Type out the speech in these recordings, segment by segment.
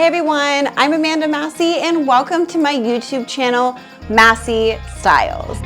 Hey everyone, I'm Amanda Massi and welcome to my YouTube channel, Massi Styles.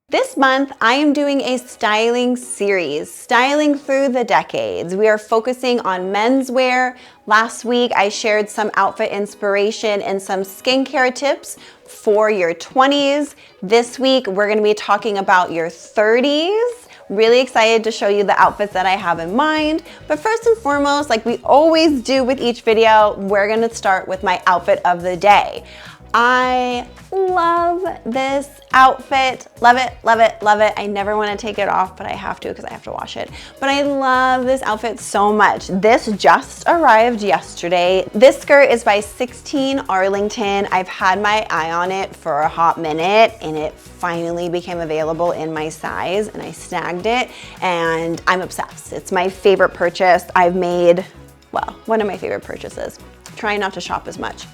This month, I am doing a styling series, Styling Through the Decades. We are focusing on menswear. Last week, I shared some outfit inspiration and some skincare tips for your 20s. This week, we're gonna be talking about your 30s. Really excited to show you the outfits that I have in mind. But first and foremost, like we always do with each video, we're gonna start with my outfit of the day. I love this outfit. Love it, love it, love it. I never want to take it off, but I have to because I have to wash it. But I love this outfit so much. This just arrived yesterday. This skirt is by 16 Arlington. I've had my eye on it for a hot minute and it finally became available in my size and I snagged it and I'm obsessed. It's my favorite purchase I've made. Well, one of my favorite purchases. Trying not to shop as much.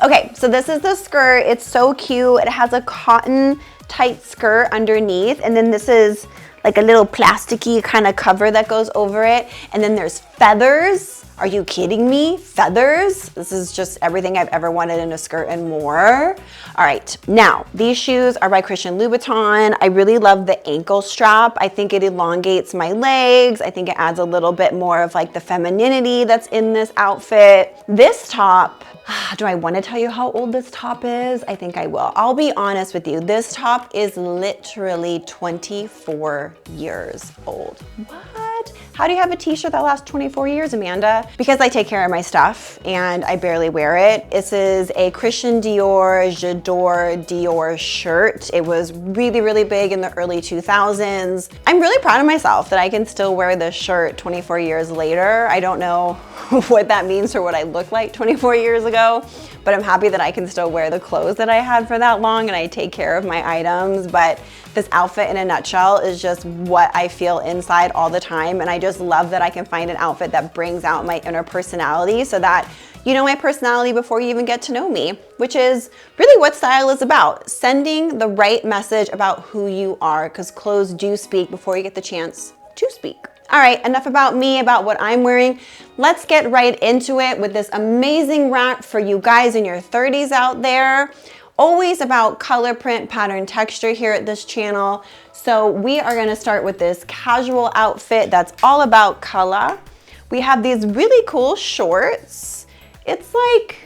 Okay, so this is the skirt. It's so cute. It has a cotton tight skirt underneath, and then this is like a little plasticky kind of cover that goes over it. And then there's feathers. Are you kidding me? Feathers? This is just everything I've ever wanted in a skirt and more. All right, now these shoes are by Christian Louboutin. I really love the ankle strap. I think it elongates my legs. I think it adds a little bit more of like the femininity that's in this outfit. This top, do I want to tell you how old this top is? I think I will. I'll be honest with you. This top is literally 24 years old. What? How do you have a t-shirt that lasts 24 years, Amanda? Because I take care of my stuff and I barely wear it. This is a Christian Dior J'adore Dior shirt. It was really, really big in the early 2000s. I'm really proud of myself that I can still wear this shirt 24 years later. I don't know what that means or what I look like 24 years ago, but I'm happy that I can still wear the clothes that I had for that long and I take care of my items. But this outfit in a nutshell is just what I feel inside all the time. And I just love that I can find an outfit that brings out my inner personality so that you know my personality before you even get to know me, which is really what style is about. Sending the right message about who you are, because clothes do speak before you get the chance to speak. All right, enough about me, about what I'm wearing. Let's get right into it with this amazing rack for you guys in your 30s out there. Always about color, print, pattern, texture here at this channel. So we are gonna start with this casual outfit that's all about color. We have these really cool shorts. It's like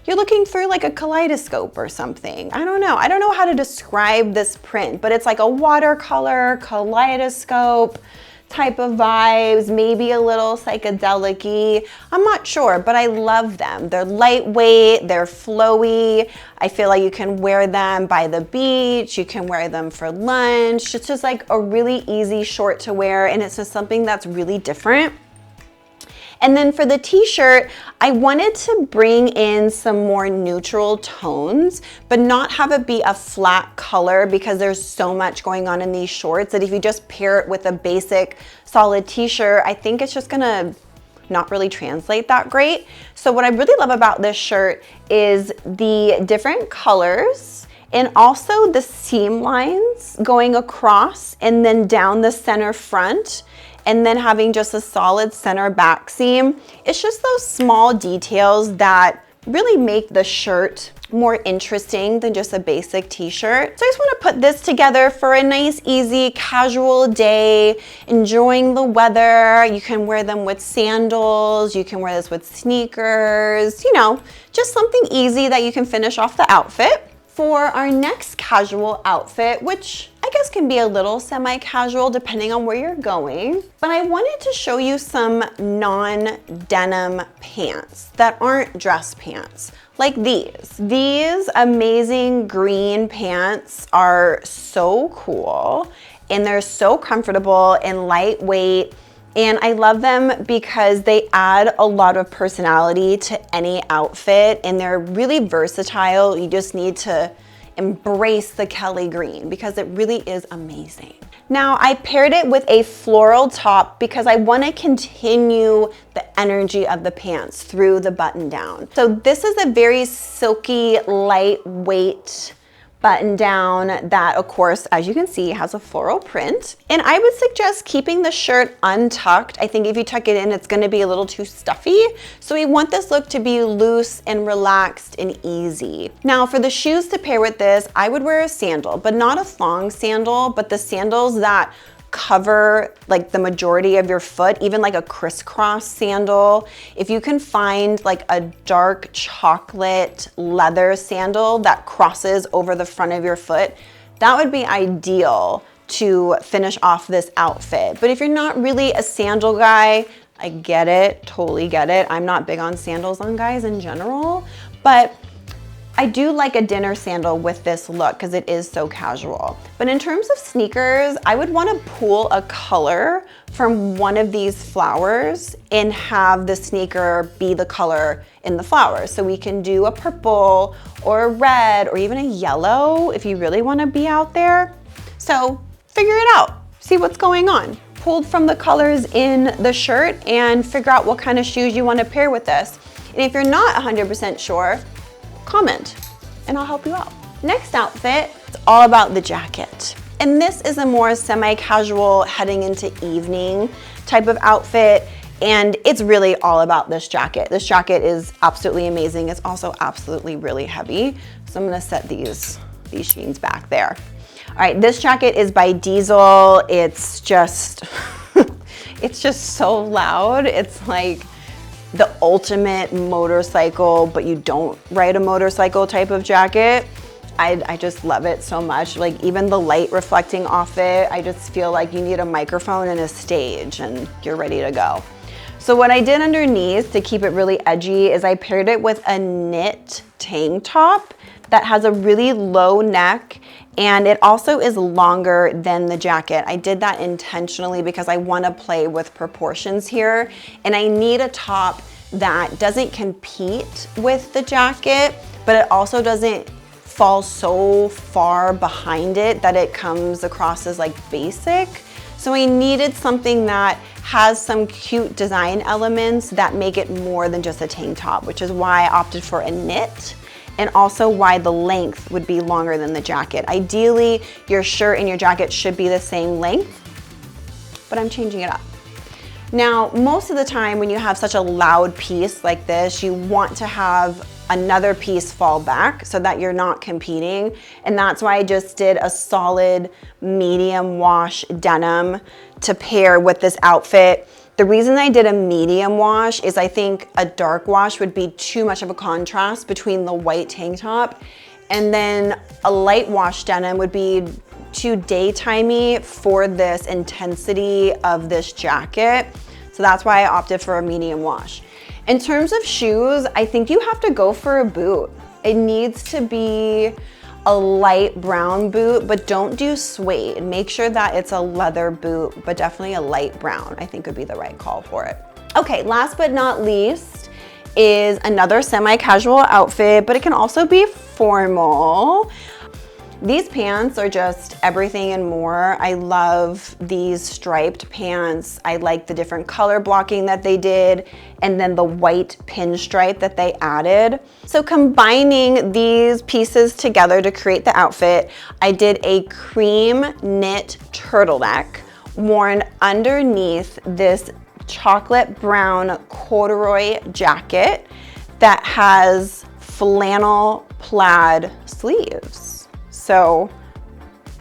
you're looking through like a kaleidoscope or something. I don't know how to describe this print, but it's like a watercolor kaleidoscope type of vibes, maybe a little psychedelic-y. I'm not sure, but I love them. They're lightweight, they're flowy. I feel like you can wear them by the beach, you can wear them for lunch. It's just like a really easy short to wear and it's just something that's really different. And then for the t-shirt, I wanted to bring in some more neutral tones, but not have it be a flat color because there's so much going on in these shorts that if you just pair it with a basic solid t-shirt, I think it's just gonna not really translate that great. So what I really love about this shirt is the different colors and also the seam lines going across and then down the center front, and then having just a solid center back seam. It's just those small details that really make the shirt more interesting than just a basic t-shirt. So I just wanna put this together for a nice, easy, casual day, enjoying the weather. You can wear them with sandals, you can wear this with sneakers, you know, just something easy that you can finish off the outfit. For our next casual outfit, which I guess can be a little semi-casual depending on where you're going, but I wanted to show you some non-denim pants that aren't dress pants, like these. These amazing green pants are so cool and they're so comfortable and lightweight. And I love them because they add a lot of personality to any outfit and they're really versatile. You just need to embrace the Kelly green because it really is amazing. Now I paired it with a floral top because I want to continue the energy of the pants through the button down. So this is a very silky, lightweight button down that, of course, as you can see, has a floral print. And I would suggest keeping the shirt untucked. I think if you tuck it in, it's gonna be a little too stuffy. So we want this look to be loose and relaxed and easy. Now for the shoes to pair with this, I would wear a sandal, but not a thong sandal, but the sandals that cover like the majority of your foot, even like a crisscross sandal. If you can find like a dark chocolate leather sandal that crosses over the front of your foot, that would be ideal to finish off this outfit. But if you're not really a sandal guy, I get it, totally get it. I'm not big on sandals on guys in general, but I do like a dinner sandal with this look because it is so casual. But in terms of sneakers, I would want to pull a color from one of these flowers and have the sneaker be the color in the flowers. So we can do a purple or a red or even a yellow if you really want to be out there. So figure it out, see what's going on. Pulled from the colors in the shirt and figure out what kind of shoes you want to pair with this. And if you're not 100% sure, comment and I'll help you out. Next outfit, it's all about the jacket. And this is a more semi-casual heading into evening type of outfit. And it's really all about this jacket. This jacket is absolutely amazing. It's also absolutely really heavy. So I'm gonna set these jeans back there. All right, this jacket is by Diesel. It's just, it's just so loud. It's like the ultimate motorcycle, but you don't ride a motorcycle type of jacket. I just love it so much. Like even the light reflecting off it, I just feel like you need a microphone and a stage and you're ready to go. So what I did underneath to keep it really edgy is I paired it with a knit tank top that has a really low neck and it also is longer than the jacket. I did that intentionally because I want to play with proportions here and I need a top that doesn't compete with the jacket, but it also doesn't fall so far behind it that it comes across as like basic. So I needed something that has some cute design elements that make it more than just a tank top, which is why I opted for a knit. And also why the length would be longer than the jacket. Ideally, your shirt and your jacket should be the same length, but I'm changing it up. Now, most of the time when you have such a loud piece like this, you want to have another piece fall back so that you're not competing. And that's why I just did a solid medium wash denim to pair with this outfit. The reason I did a medium wash is I think a dark wash would be too much of a contrast between the white tank top, and then a light wash denim would be too daytimey for this intensity of this jacket. So that's why I opted for a medium wash. In terms of shoes, I think you have to go for a boot. It needs to be a light brown boot, but don't do suede. Make sure that it's a leather boot, but definitely a light brown, I think would be the right call for it. Okay, last but not least is another semi-casual outfit, but it can also be formal. These pants are just everything and more. I love these striped pants. I like the different color blocking that they did, and then the white pinstripe that they added. So combining these pieces together to create the outfit, I did a cream knit turtleneck worn underneath this chocolate brown corduroy jacket that has flannel plaid sleeves. So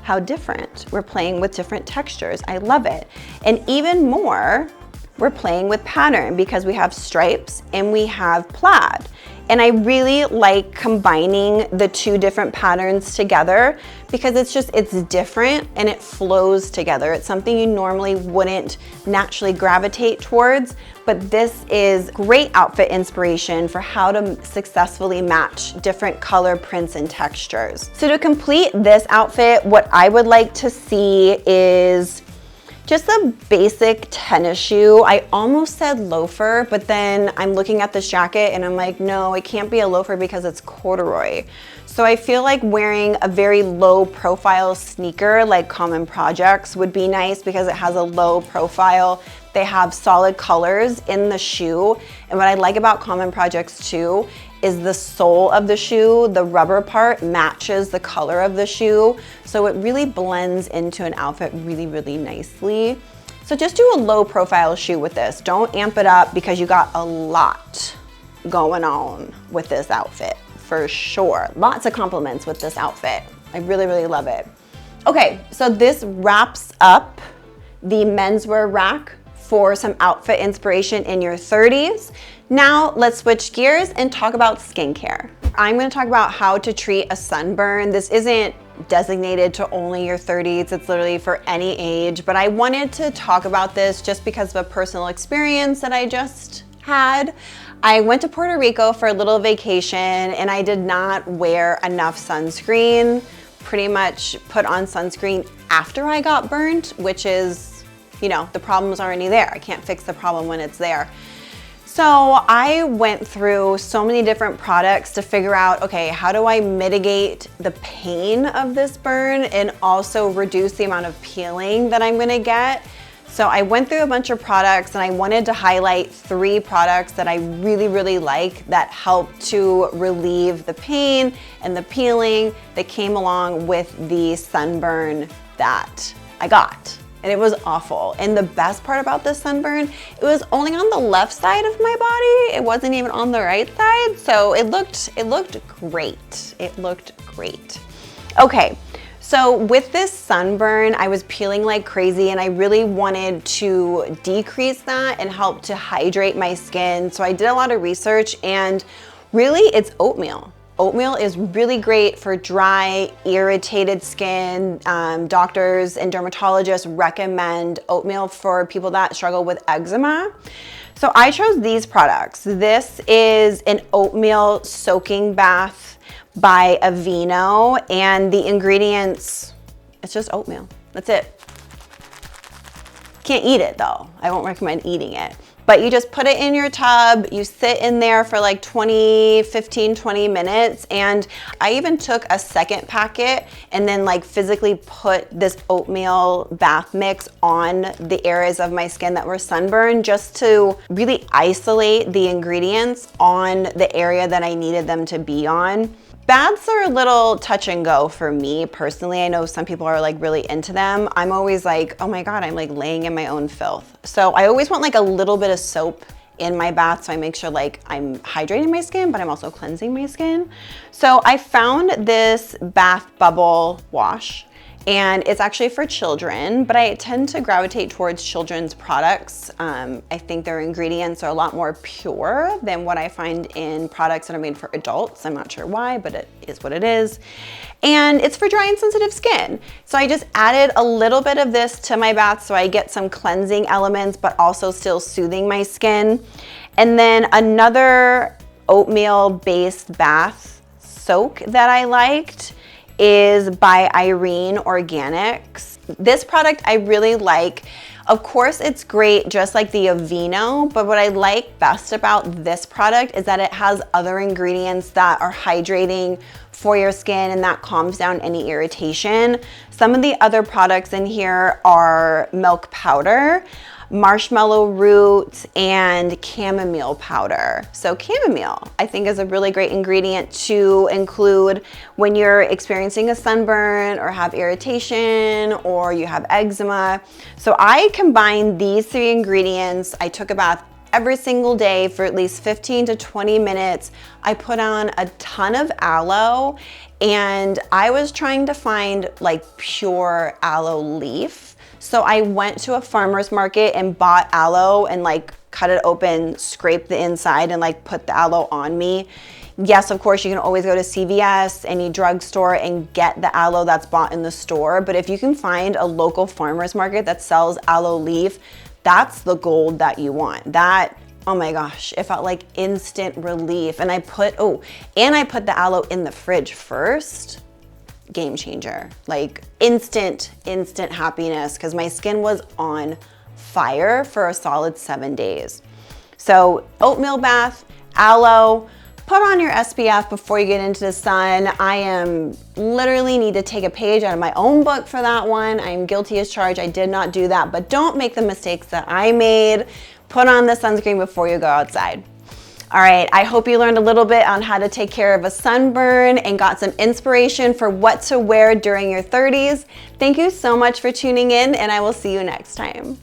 how different. We're playing with different textures. I love it. And even more, we're playing with pattern because we have stripes and we have plaid. And I really like combining the two different patterns together because it's different and it flows together. It's something you normally wouldn't naturally gravitate towards, but this is great outfit inspiration for how to successfully match different color prints and textures. So to complete this outfit, what I would like to see is just a basic tennis shoe. I almost said loafer, but then I'm looking at this jacket and I'm like, no, it can't be a loafer because it's corduroy. So I feel like wearing a very low profile sneaker like Common Projects would be nice because it has a low profile. They have solid colors in the shoe. And what I like about Common Projects too is the sole of the shoe. The rubber part matches the color of the shoe, so it really blends into an outfit really, really nicely. So just do a low profile shoe with this. Don't amp it up because you got a lot going on with this outfit, for sure. Lots of compliments with this outfit. I really, really love it. Okay, so this wraps up the menswear rack for some outfit inspiration in your 30s. Now let's switch gears and talk about skincare. I'm gonna talk about how to treat a sunburn. This isn't designated to only your 30s, it's literally for any age, but I wanted to talk about this just because of a personal experience that I just had. I went to Puerto Rico for a little vacation and I did not wear enough sunscreen. Pretty much put on sunscreen after I got burnt, which is, you know, the problem's already there. I can't fix the problem when it's there. So I went through so many different products to figure out, okay, how do I mitigate the pain of this burn and also reduce the amount of peeling that I'm gonna get? So I went through a bunch of products and I wanted to highlight 3 products that I really, really like that help to relieve the pain and the peeling that came along with the sunburn that I got. And it was awful. And the best part about this sunburn, it was only on the left side of my body. It wasn't even on the right side. So it looked great. It looked great. Okay, so with this sunburn, I was peeling like crazy and I really wanted to decrease that and help to hydrate my skin. So I did a lot of research and really it's oatmeal. Oatmeal is really great for dry, irritated skin. Doctors and dermatologists recommend oatmeal for people that struggle with eczema. So I chose these products. This is an oatmeal soaking bath by Aveeno, and the ingredients, it's just oatmeal. That's it. Can't eat it though. I won't recommend eating it. But you just put it in your tub, you sit in there for like 15, 20 minutes. And I even took a second packet and then like physically put this oatmeal bath mix on the areas of my skin that were sunburned just to really isolate the ingredients on the area that I needed them to be on. Baths are a little touch and go for me personally. I know some people are like really into them. I'm always like, oh my God, I'm like laying in my own filth. So I always want like a little bit of soap in my bath so I make sure like I'm hydrating my skin, but I'm also cleansing my skin. So I found this bath bubble wash and it's actually for children, but I tend to gravitate towards children's products. I think their ingredients are a lot more pure than what I find in products that are made for adults. I'm not sure why, but it is what it is. And it's for dry and sensitive skin. So I just added a little bit of this to my bath so I get some cleansing elements, but also still soothing my skin. And then another oatmeal-based bath soak that I liked is by Irene Organics. This product I really like. Of course, it's great just like the Aveeno, but what I like best about this product is that it has other ingredients that are hydrating for your skin and that calms down any irritation. Some of the other products in here are milk powder, marshmallow root, and chamomile powder. So chamomile, I think, is a really great ingredient to include when you're experiencing a sunburn or have irritation or you have eczema. So I combined these 3 ingredients. I took a bath every single day for at least 15 to 20 minutes. I put on a ton of aloe and I was trying to find like pure aloe leaf. So I went to a farmer's market and bought aloe and like cut it open, scrape the inside and like put the aloe on me. Yes, of course, you can always go to CVS, any drugstore, and get the aloe that's bought in the store. But if you can find a local farmer's market that sells aloe leaf, that's the gold that you want. That, oh my gosh, it felt like instant relief. And I put the aloe in the fridge first. Game changer, like instant happiness, because my skin was on fire for a solid 7 days. So oatmeal bath, aloe, put on your SPF before you get into the sun. I am literally need to take a page out of my own book for that one. I'm guilty as charged. I did not do that, but don't make the mistakes that I made. Put on the sunscreen before you go outside. All right, I hope you learned a little bit on how to take care of a sunburn and got some inspiration for what to wear during your 30s. Thank you so much for tuning in, and I will see you next time.